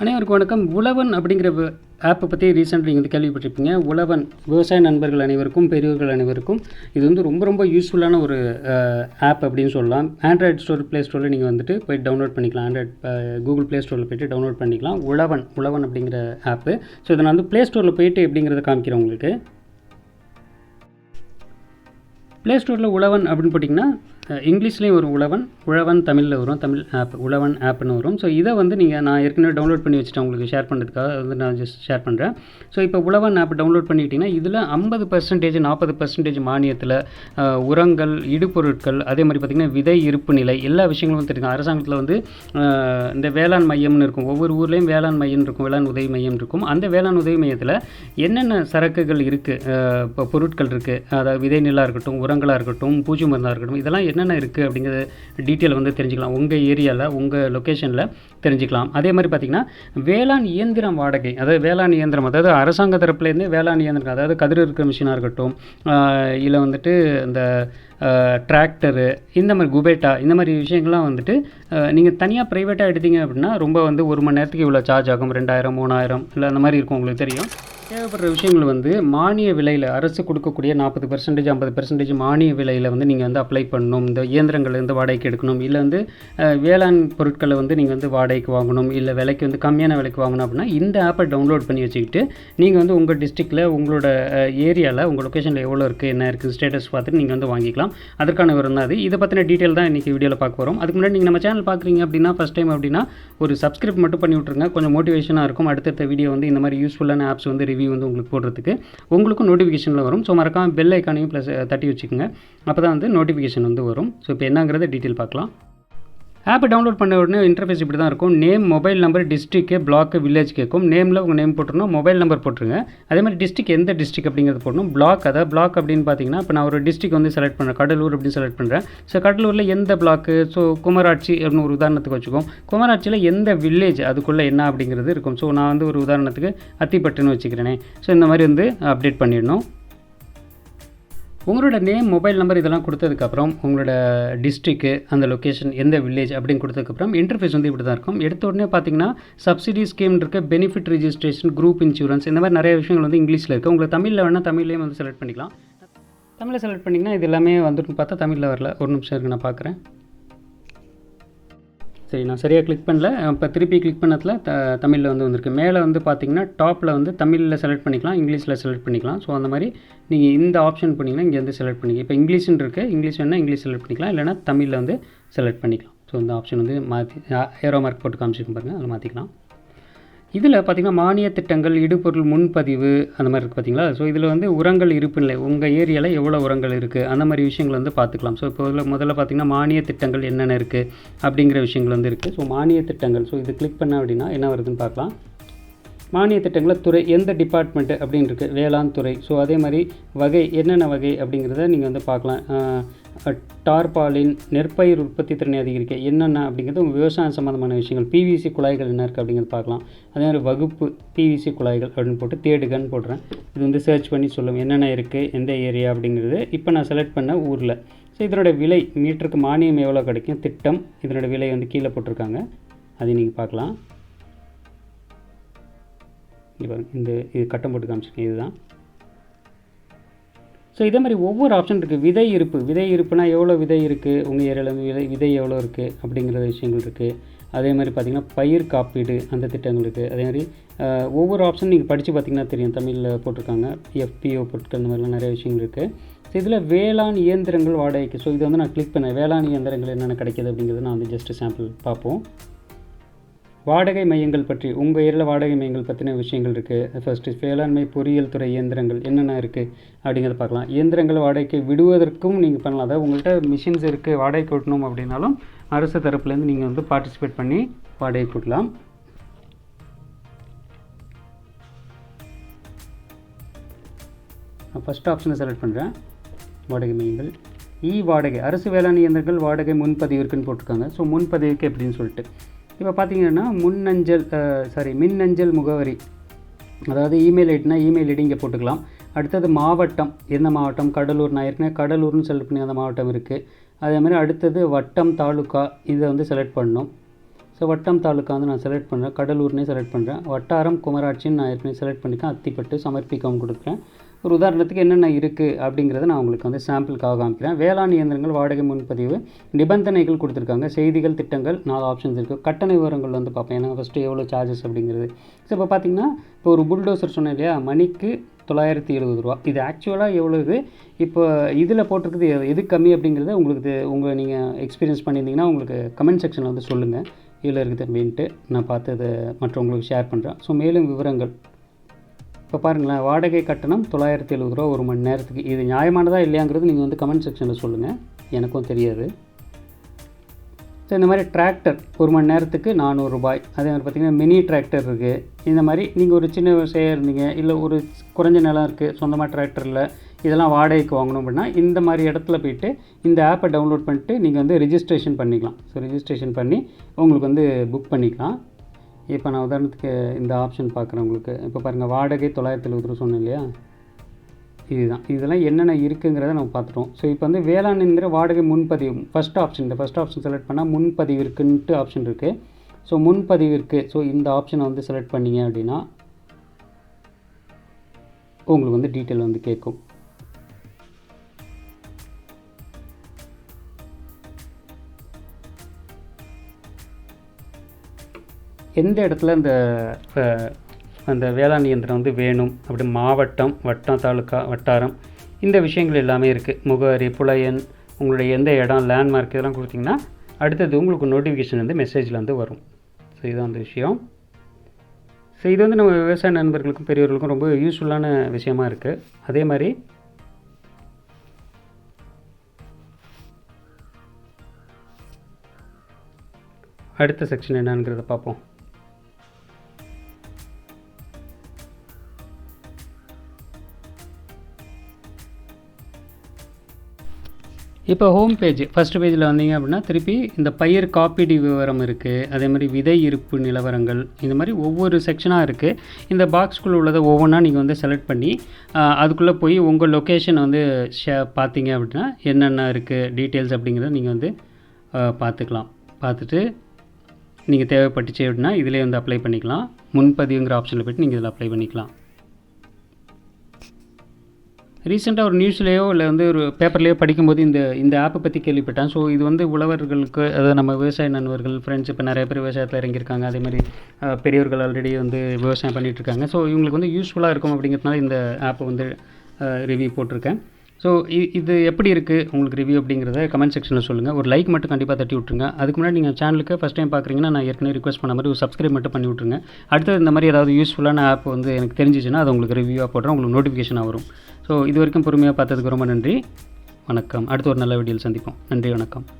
அனைவருக்கும் வணக்கம். உழவன் அப்படிங்கிற ஆப்பை பற்றி ரீசெண்டாக நீங்கள் வந்து கேள்விப்பட்டிருப்பீங்க. உழவன் விவசாய நண்பர்கள் அனைவருக்கும், பெரியவர்கள் அனைவருக்கும் இது வந்து ரொம்ப யூஸ்ஃபுல்லான ஒரு ஆப் அப்படின்னு சொல்லலாம். ஆண்ட்ராய்டு ஸ்டோர், ப்ளே ஸ்டோரில் நீங்கள் வந்துட்டு போய் டவுன்லோட் பண்ணிக்கலாம். ஆண்ட்ராய்டு கூகுள் ப்ளே ஸ்டோரில் போய்ட்டு டவுன்லோட் பண்ணிக்கலாம். உழவன் அப்படிங்கிற ஆப்பு. ஸோ இதை நான் வந்து ப்ளே ஸ்டோரில் போய்ட்டு எப்படிங்கிறத காமிக்கிறேன் உங்களுக்கு. ப்ளே ஸ்டோரில் உழவன் அப்படின்னு போட்டிங்கன்னா இங்கிலீஷ்லேயும் ஒரு உழவன் தமிழில் வரும், தமிழ் ஆப் உழவன் ஆப்னு வரும். ஸோ இதை வந்து நான் ஏற்கனவே டவுன்லோட் பண்ணி வச்சுட்டேன் உங்களுக்கு ஷேர் பண்ணுறதுக்காக வந்து நான் ஜஸ்ட் ஷேர் பண்ணுறேன். ஸோ இப்போ உழவன் ஆப் டவுன்லோட் பண்ணிக்கிட்டிங்கன்னா இதில் 50%, 40% மானியத்தில் உரங்கள், இடுபொருட்கள், அதே மாதிரி பார்த்திங்கன்னா விதை இருப்பு நிலை, எல்லா விஷயங்களும் வந்து தெரியும். அரசாங்கத்தில் வந்து இந்த வேளாண் மையம்னு இருக்கும், ஒவ்வொரு ஊர்லேயும் வேளாண் மையம் இருக்கும், வேளாண் உதவி மையம் இருக்கும். அந்த வேளாண் உதவி மையத்தில் என்னென்ன சரக்குகள் இருக்குது, இப்போ பொருட்கள் இருக்குது, அதாவது விதை நெல்லாக இருக்கட்டும், உரங்களாக இருக்கட்டும், பூச்சி மருந்தாக இருக்கட்டும், இதெல்லாம் என்னென்ன இருக்குது அப்படிங்கிறது டீட்டெயில் வந்து தெரிஞ்சுக்கலாம். உங்கள் ஏரியாவில், உங்கள் லொக்கேஷனில் தெரிஞ்சுக்கலாம். அதே மாதிரி பார்த்திங்கன்னா வேளாண் இயந்திரம் வாடகை, அதாவது வேளாண் இயந்திரம், அதாவது அரசாங்க தரப்புலேருந்து வேளாண் இயந்திரம், அதாவது கதிர் இருக்கிற மிஷினாக இருக்கட்டும், இல்லை வந்துட்டு இந்த டிராக்டரு, இந்த மாதிரி குபேட்டா, இந்த மாதிரி விஷயங்கள்லாம் வந்துட்டு நீங்கள் தனியாக ப்ரைவேட்டாக எடுத்தீங்க அப்படின்னா ரொம்ப வந்து ஒரு மணி நேரத்துக்கு இவ்வளோ சார்ஜ் ஆகும், 2000, 3000 இல்லை அந்த மாதிரி இருக்கும். உங்களுக்கு தெரியும். தேவைப்படுற விஷயங்கள் வந்து மானிய விலையில் அரசு கொடுக்கக்கூடிய 40%, 50% மானிய விலையில் வந்து நீங்கள் வந்து அப்ளை பண்ணணும். இந்த இயந்திரங்களை வந்து வாடகைக்கு எடுக்கணும், இல்லை வந்து வேளாண் பொருட்களை வந்து நீங்கள் வந்து வாடகைக்கு வாங்கணும், இல்லை விலைக்கு வந்து கம்மியான விலைக்கு வாங்கணும் அப்படின்னா இந்த ஆப்பை டவுன்லோட் பண்ணி வச்சுக்கிட்டு நீங்கள் வந்து உங்கள் டிஸ்ட்ரிக்டில், உங்களோட ஏரியாவில், உங்கள் லொக்கேஷனில் எவ்வளோ இருக்குது, என்ன இருக்குது, ஸ்டேட்டஸ் பார்த்துட்டு நீங்கள் வந்து வாங்கிக்கலாம். அதற்கான விவரம் தான் அது. இதை பற்றின டீட்டெயில் தான் இன்றைக்கி வீடியோவில் பார்க்க போகிறோம். அதுக்கு முன்னாடி நீங்கள் நம்ம சேனல் பார்க்குறீங்க அப்படின்னா, ஃபஸ்ட் டைம் அப்படின்னா ஒரு சப்ஸ்கிரைப் மட்டும் பண்ணி விட்ருங்க. கொஞ்சம் மோட்டிவேஷனாக இருக்கும். அடுத்தடுத்த வீடியோ வந்து இந்த மாதிரி யூஸ்ஃபுல்லான ஆப்ஸ் வந்து ரிவ்யூ வந்து உங்களுக்கு போடுறதுக்கு உங்களுக்கும் நோட்டிஃபிகேஷனில் வரும். ஸோ மறக்காம பெல் ஐக்கானையும் ப்ளஸ் தட்டி வச்சுக்கோங்க. அப்போ தான் வந்து நோட்டிஃபிகேஷன் வந்து வரும். ஸோ இப்போ என்னங்கிறத டீட்டெயில் பார்க்கலாம். ஆப்பை டவுன்லோட் பண்ண உடனே இன்டர்ஃபேஸ் இப்படி தான் இருக்கும். Name, mobile number, district, block, village கேட்கும். நேமில் உங்கள் நேம் போட்டுருணும், மொபைல் நம்பர் போட்டுருங்க. அதே மாதிரி டிஸ்ட்ரிக்ட், எந்த டிஸ்ட்ரிக்ட் அப்படிங்கிறது போடணும். பிளாக், அதாவது பிளாக் அப்படின்னு பார்த்தீங்கன்னா இப்போ நான் ஒரு டிஸ்ட்ரிக்ட் வந்து செலக்ட் பண்ணுறேன், கடலூர் அப்படின்னு செலக்ட் பண்ணுறேன். ஸோ கடலூரில் எந்த பிளாக்கு, ஸோ குமராட்சி அப்படின்னு ஒரு உதாரணத்துக்கு வச்சுக்கோம். குமராட்சியில் எந்த வில்லேஜ் அதுக்குள்ளே என்ன அப்படிங்கிறது இருக்கும். ஸோ நான் வந்து ஒரு உதாரணத்துக்கு அத்திப்பட்டுன்னு வச்சுக்கிறேனே. ஸோ இந்த மாதிரி வந்து அப்டேட் பண்ணிடணும். உங்களோட நேம், மொபைல் நம்பர் இதெல்லாம் கொடுத்ததுக்கப்புறம் உங்களோட டிஸ்ட்ரிக்கு, அந்த லொக்கேஷன், எந்த வில்லேஜ் அப்படின்னு கொடுத்ததுக்கப்புறம் இன்டர்ஃபேஸ் வந்து இப்படி தான் இருக்கும். எடுத்த உடனே பார்த்தீங்கன்னா சப்சிடி ஸ்கீம் இருக்குது, பெனிஃபிட் ரிஜிஸ்ட்ரேஷன், குரூப் இன்சூரன்ஸ், இந்த மாதிரி நிறைய விஷயங்கள் வந்து இங்கிலீஷில் இருக்குது. உங்களுக்கு தமிழில் வேணால் தமிழ்லேயும் வந்து செலக்ட் பண்ணிக்கலாம். தமிழில் செலக்ட் பண்ணிங்கன்னா இது எல்லாமே வந்துட்டு பார்த்தா தமிழில் வரல. ஒரு நிமிஷம் இருக்குது, நான் பார்க்குறேன். சரி, நான் சரியாக கிளிக் பண்ணல. இப்போ திருப்பி கிளிக் பண்ணதில் தமிழில் வந்து வந்திருக்கு. மேலே வந்து பார்த்திங்கன்னா டாப்பில் வந்து தமிழில் செலக்ட் பண்ணிக்கலாம், இங்கிலீஷில் செலக்ட் பண்ணிக்கலாம். ஸோ அந்த மாதிரி நீங்கள் இந்த ஆப்ஷன் பண்ணிங்கன்னா இங்கே வந்து செலக்ட் பண்ணிக்கலாம். இப்போ இங்கிலீஷ்னு இருக்குது, இங்கிலீஷ் வேணால் இங்கிலீஷ் செலக்ட் பண்ணிக்கலாம், இல்லைனா தமிழில் வந்து செலக்ட் பண்ணிக்கலாம். ஸோ இந்த ஆப்ஷன் வந்து மாற்றி ஏரோ மார்க் போட்டு காமிச்சிருக்கோம் பாருங்கள், அதில் மாற்றிக்கலாம். இதில் பார்த்திங்கன்னா மானிய திட்டங்கள், இடுபொருள் முன்பதிவு, அந்த மாதிரி இருக்குது பார்த்திங்களா. ஸோ இதில் வந்து உரங்கள் இருப்பு நிலை, உங்கள் ஏரியாவில் எவ்வளோ உரங்கள் இருக்குது, அந்த மாதிரி விஷயங்கள் வந்து பார்த்துக்கலாம். ஸோ இப்போ முதல்ல பார்த்திங்கன்னா மானிய திட்டங்கள் என்னென்ன இருக்குது அப்படிங்கிற விஷயங்கள் வந்து இருக்குது. ஸோ மானிய திட்டங்கள், ஸோ இது கிளிக் பண்ண அப்படின்னா என்ன வருதுன்னு பார்க்கலாம். மானிய திட்டங்களில் துறை, எந்த டிபார்ட்மெண்ட்டு அப்படின்னு இருக்குது, வேளாண் துறை. ஸோ அதே மாதிரி வகை, என்னென்ன வகை அப்படிங்கிறத நீங்கள் வந்து பார்க்கலாம். டார்பாலின், நெற்பயிர் உற்பத்தி திறனை அதிகரிக்க என்னென்ன அப்படிங்கிறது உங்கள் விவசாயம் சம்மந்தமான விஷயங்கள். பிவிசி குழாய்கள் என்ன இருக்குது அப்படிங்கிறது பார்க்கலாம். அதே மாதிரி வகுப்பு பிவிசி குழாய்கள் அப்படின்னு போட்டு தேடுகன்னு போடுறேன். இது வந்து சர்ச் பண்ணி சொல்லும் என்னென்ன இருக்குது, எந்த ஏரியா அப்படிங்கிறது. இப்போ நான் செலக்ட் பண்ண ஊரில். ஸோ இதனோட விலை, மீட்டருக்கு மானியம் எவ்வளோ கிடைக்கும், திட்டம், இதனோட விலை வந்து கீழே போட்டிருக்காங்க, அதை நீங்கள் பார்க்கலாம். இது கட்டம் போட்டு காமிச்சிருக்கேன், இதுதான். ஸோ இதே மாதிரி ஒவ்வொரு ஆப்ஷன் இருக்குது. விதை இருப்புனா எவ்வளோ விதை இருக்குது, உங்கள் ஏரியாவில் விதை எவ்வளோ இருக்குது அப்படிங்கிற விஷயங்கள் இருக்குது. அதே மாதிரி பார்த்திங்கன்னா பயிர் காப்பீடு, அந்த திட்டங்கள் இருக்குது. அதே மாதிரி ஒவ்வொரு ஆப்ஷன் நீங்கள் படித்து பார்த்திங்கன்னா தெரியும், தமிழில் போட்டிருக்காங்க. எஃபிஓ பொருட்கள், இந்த மாதிரிலாம் நிறைய விஷயங்கள் இருக்குது. ஸோ இதில் வேளாண் இயந்திரங்கள் வாடகைக்கு. ஸோ இதை வந்து நான் கிளிக் பண்ணேன். வேளாண் இயந்திரங்கள் என்னென்ன கிடைக்கிது அப்படிங்கிறது நான் வந்து ஜஸ்ட்டு சாம்பிள் பார்ப்போம். வாடகை மையங்கள் பற்றி, உங்கள் ஏரியாவில் வாடகை மையங்கள் பற்றின விஷயங்கள் இருக்குது. ஃபஸ்ட்டு வேளாண்மை பொறியியல் துறை இயந்திரங்கள் என்னென்ன இருக்குது அப்படிங்கிறத பார்க்கலாம். இயந்திரங்கள் வாடகைக்கு விடுவதற்கும் நீங்கள் பண்ணலாம். அதாவது உங்கள்கிட்ட மிஷின்ஸ் இருக்குது, வாடகைக்கு விட்டணும் அப்படின்னாலும் அரசு தரப்புலேருந்து நீங்கள் வந்து பார்ட்டிசிபேட் பண்ணி வாடகைக்கு விடலாம். நான் ஃபஸ்ட் ஆப்ஷனை செலக்ட் பண்ணுறேன், வாடகை மையங்கள். வாடகை, அரசு வேளாண் இயந்திரங்கள் வாடகை முன்பதிவு இருக்குன்னு போட்டிருக்காங்க. ஸோ முன்பதிவுக்கு எப்படின்னு சொல்லிட்டு இப்போ பார்த்தீங்கன்னா மின்னஞ்சல் முகவரி, அதாவது இமெயில் ஐடினா இமெயில் ஐடி இங்கே போட்டுக்கலாம். அடுத்தது மாவட்டம், எந்த மாவட்டம், கடலூர், நான் ஏற்கனவே கடலூர்னு செலக்ட் பண்ணி அந்த மாவட்டம் இருக்குது. அதே மாதிரி அடுத்தது வட்டம், தாலுக்கா, இதை வந்து செலக்ட் பண்ணணும். ஸோ வட்டம் தாலுக்கா வந்து நான் செலக்ட் பண்ணுறேன், கடலூர்னே செலக்ட் பண்ணுறேன். வட்டாரம் குமராட்சின்னு நான் ஏற்கனவே செலக்ட் பண்ணிக்கேன், அத்திப்பட்டு சமர்ப்பிக்கவும் கொடுக்குறேன். ஒரு உதாரணத்துக்கு என்னென்ன இருக்குது அப்படிங்கிறத நான் உங்களுக்கு வந்து சாம்பிளுக்காக காமிக்கிறேன். வேளாண் இயந்திரங்கள் வாடகை முன்பதிவு நிபந்தனைகள் கொடுத்துருக்காங்க. செய்திகள் திட்டங்கள் 4 ஆப்ஷன்ஸ் இருக்குது. கட்டண விவரங்கள் வந்து பார்ப்பேன், ஏன்னா ஃபஸ்ட்டு எவ்வளோ சார்ஜஸ் அப்படிங்கிறது. ஸோ இப்போ பார்த்திங்கன்னா இப்போ ஒரு புல்டோசர் சொன்னேன் இல்லையா, மணிக்கு 970 ரூபா. இது ஆக்சுவலாக எவ்வளவு இப்போ இதில் போட்டிருக்குது எது கம்மி அப்படிங்கிறத உங்களுக்கு நீங்கள் எக்ஸ்பீரியன்ஸ் பண்ணியிருந்தீங்கன்னா உங்களுக்கு கமெண்ட் செக்ஷனில் வந்து சொல்லுங்கள் இதில் இருக்குது அப்படின்ட்டு. நான் பார்த்து அதை மற்றவங்களுக்கு ஷேர் பண்ணுறேன். ஸோ மேலும் விவரங்கள் இப்போ பாருங்களேன், வாடகை கட்டணம் 970 ரூபா ஒரு மணி நேரத்துக்கு. இது நியாயமானதா இல்லையாங்கிறது நீங்கள் வந்து கமெண்ட் செக்ஷனில் சொல்லுங்கள், எனக்கும் தெரியாது. ஸோ இந்த மாதிரி டிராக்டர் ஒரு மணி நேரத்துக்கு 400 ரூபாய். அதே மாதிரி பார்த்திங்கன்னா மினி டிராக்டர் இருக்குது. இந்த மாதிரி நீங்கள் ஒரு சின்ன விவசாயியாக இருந்தீங்க, இல்லை ஒரு குறைஞ்ச நிலம் இருக்குது, சொந்தமாக டிராக்டரில் இதெல்லாம் வாடகைக்கு வாங்கணும் அப்படின்னா இந்த மாதிரி இடத்துல போய்ட்டு இந்த ஆப்பை டவுன்லோட் பண்ணிட்டு நீங்கள் வந்து ரிஜிஸ்ட்ரேஷன் பண்ணிக்கலாம். ஸோ ரிஜிஸ்ட்ரேஷன் பண்ணி உங்களுக்கு வந்து புக் பண்ணிக்கலாம். இப்போ நான் உதாரணத்துக்கு இந்த ஆப்ஷன் பார்க்குறேன் உங்களுக்கு. இப்போ பாருங்கள், வாடகை 970 ரூபா சொன்னேன் இல்லையா, இதுதான். இதெல்லாம் என்னென்ன இருக்குங்கிறத நம்ம பார்த்துட்டோம். ஸோ இப்போ வந்து வேளாண்ங்கிற வாடகை முன்பதிவு ஃபஸ்ட் ஆப்ஷன், இந்த ஃபஸ்ட் ஆப்ஷன் செலக்ட் பண்ணால் முன்பதிவிற்குன்ட்டு ஆப்ஷன் இருக்குது. ஸோ முன்பதிவிற்கு இந்த ஆப்ஷனை வந்து செலக்ட் பண்ணிங்க அப்படின்னா உங்களுக்கு வந்து டீட்டெயில் வந்து கேட்கும். எந்த இடத்துல அந்த வேளாண் இயந்திரம் வந்து வேணும் அப்படி மாவட்டம், வட்டம், தாலுக்கா, வட்டாரம், இந்த விஷயங்கள் எல்லாமே இருக்குது. முகவரி, புலையன், உங்களுடைய எந்த இடம், லேண்ட்மார்க் இதெல்லாம் கொடுத்திங்கன்னா அடுத்தது உங்களுக்கு நோட்டிஃபிகேஷன் வந்து மெசேஜில் வந்து வரும். ஸோ இதுதான் அந்த விஷயம். ஸோ இது வந்து நம்ம விவசாய நண்பர்களுக்கும் பெரியவர்களுக்கும் ரொம்ப யூஸ்ஃபுல்லான விஷயமா இருக்குது. அதே மாதிரி அடுத்த செக்ஷன் என்னங்கிறத பார்ப்போம். இப்போ ஹோம் பேஜ் ஃபஸ்ட்டு பேஜில் வந்தீங்க அப்படின்னா திருப்பி இந்த பயிர் காப்பீடு விவரம் இருக்குது. அதே மாதிரி விதை இருப்பு நிலவரங்கள், இந்த மாதிரி ஒவ்வொரு செக்ஷனாக இருக்குது. இந்த பாக்ஸ்குள்ளே உள்ளதை ஒவ்வொன்றா நீங்கள் வந்து செலக்ட் பண்ணி அதுக்குள்ளே போய் உங்கள் லொக்கேஷனை வந்து பார்த்தீங்க அப்படின்னா என்னென்ன இருக்குது டீட்டெயில்ஸ் அப்படிங்கிறத நீங்கள் வந்து பார்த்துக்கலாம். பார்த்துட்டு நீங்கள் தேவைப்பட்டுச்சு அப்படின்னா இதிலே வந்து அப்ளை பண்ணிக்கலாம். முன்பதிவுங்கிற ஆப்ஷனில் போய்ட்டு நீங்கள் இதில் அப்ளை பண்ணிக்கலாம். ரீசெண்டாக ஒரு நியூஸ்லேயோ இல்லை வந்து ஒரு பேப்பர்லேயோ படிக்கும்போது இந்த ஆப்பை பற்றி கேள்விப்பட்டேன். ஸோ இது வந்து உழவர்களுக்கு, அதாவது நம்ம விவசாய நண்பர்கள் ஃப்ரெண்ட்ஸ், இப்போ நிறைய பேர் விவசாயத்தில் இறங்கியிருக்காங்க. அதே மாதிரி பெரியவர்கள் ஆல்ரெடி வந்து விவசாயம் பண்ணிகிட்ருக்காங்க. ஸோ இவங்களுக்கு வந்து யூஸ்ஃபுல்லாக இருக்கும் அப்படிங்கிறதுனால இந்த ஆப்பை வந்து ரிவ்யூ போட்டிருக்கேன். ஸோ இது எப்படி இருக்குது உங்களுக்கு ரிவ்யூ அப்படிங்கிறத கமெண்ட் செக்ஷனில் சொல்லுங்கள். ஒரு லைக் மட்டும் கண்டிப்பாக தட்டி விட்ருங்க. அதுக்கு முன்னாடி நீங்கள் சேனலுக்கு ஃபஸ்ட் டைம் பார்க்குறீங்கன்னா நான் ஏற்கனவே ரிக்வஸ்ட் பண்ண மாதிரி ஒரு சப்ஸ்கிரைப் மட்டும் பண்ணி விட்ருங்க. அடுத்தது இந்த மாதிரி ஏதாவது யூஸ்ஃபுல்லான ஆப் வந்து எனக்கு தெரிஞ்சிச்சுன்னா அது உங்களுக்கு ரிவ்யூவாக போடுறேன், உங்களுக்கு நோட்டிஃபிகேஷனாக வரும். ஸோ இது வரைக்கும் பொறுமையாக பார்த்ததுக்கு ரொம்ப நன்றி. வணக்கம். அடுத்து ஒரு நல்ல வீடியோவில் சந்திப்போம். நன்றி, வணக்கம்.